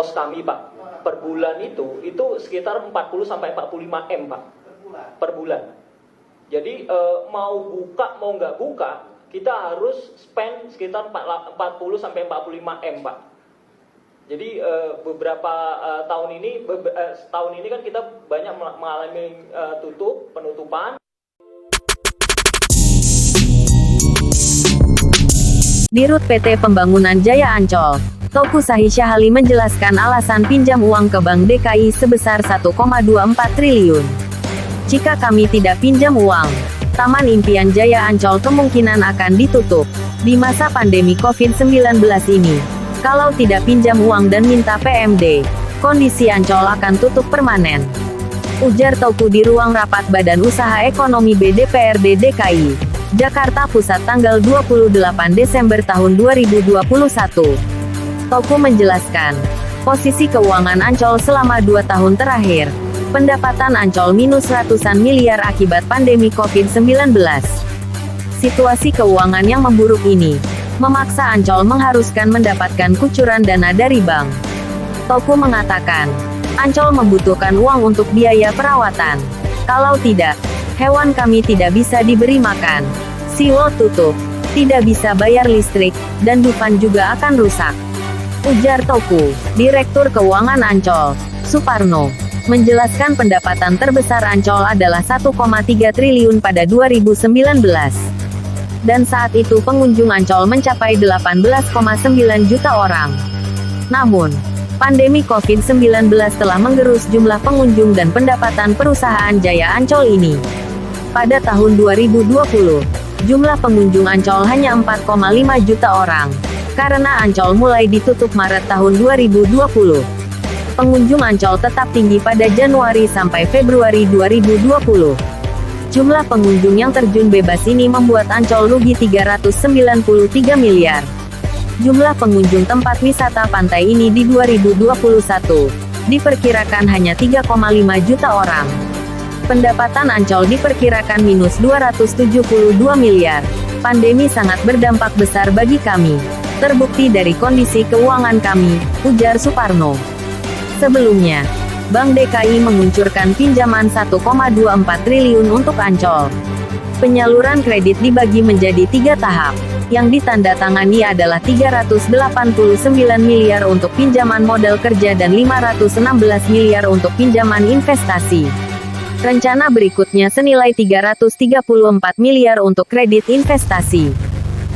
kos kami Pak. Per bulan itu sekitar 40 sampai 45 M Pak. Per bulan. Jadi mau buka mau nggak buka, kita harus spend sekitar 40 sampai 45 M Pak. Jadi beberapa tahun ini kan kita banyak mengalami penutupan. Dirut PT Pembangunan Jaya Ancol, Teuku Sahisyahali menjelaskan alasan pinjam uang ke Bank DKI sebesar 1,24 triliun. Jika kami tidak pinjam uang, Taman Impian Jaya Ancol kemungkinan akan ditutup di masa pandemi COVID-19 ini. Kalau tidak pinjam uang dan minta PMD, kondisi Ancol akan tutup permanen. Ujar Teuku di ruang rapat Badan Usaha Ekonomi BDPRD DKI, Jakarta Pusat tanggal 28 Desember tahun 2021. Teuku menjelaskan, posisi keuangan Ancol selama 2 tahun terakhir, pendapatan Ancol minus ratusan miliar akibat pandemi COVID-19. Situasi keuangan yang memburuk ini memaksa Ancol mengharuskan mendapatkan kucuran dana dari bank. Teuku mengatakan, Ancol membutuhkan uang untuk biaya perawatan. Kalau tidak, hewan kami tidak bisa diberi makan. Siwo tutup, tidak bisa bayar listrik, dan Dufan juga akan rusak. Ujar Teuku. Direktur Keuangan Ancol, Suparno, menjelaskan pendapatan terbesar Ancol adalah 1,3 triliun pada 2019. Dan saat itu pengunjung Ancol mencapai 18,9 juta orang. Namun, pandemi COVID-19 telah menggerus jumlah pengunjung dan pendapatan perusahaan Jaya Ancol ini. Pada tahun 2020, jumlah pengunjung Ancol hanya 4,5 juta orang, karena Ancol mulai ditutup Maret tahun 2020. Pengunjung Ancol tetap tinggi pada Januari sampai Februari 2020. Jumlah pengunjung yang terjun bebas ini membuat Ancol rugi 393 miliar. Jumlah pengunjung tempat wisata pantai ini di 2021 diperkirakan hanya 3,5 juta orang. Pendapatan Ancol diperkirakan minus 272 miliar. Pandemi sangat berdampak besar bagi kami. Terbukti dari kondisi keuangan kami, ujar Suparno. Sebelumnya, Bank DKI menguncurkan pinjaman 1,24 triliun untuk Ancol. Penyaluran kredit dibagi menjadi 3 tahap. Yang ditandatangani adalah 389 miliar untuk pinjaman modal kerja dan 516 miliar untuk pinjaman investasi. Rencana berikutnya senilai 334 miliar untuk kredit investasi.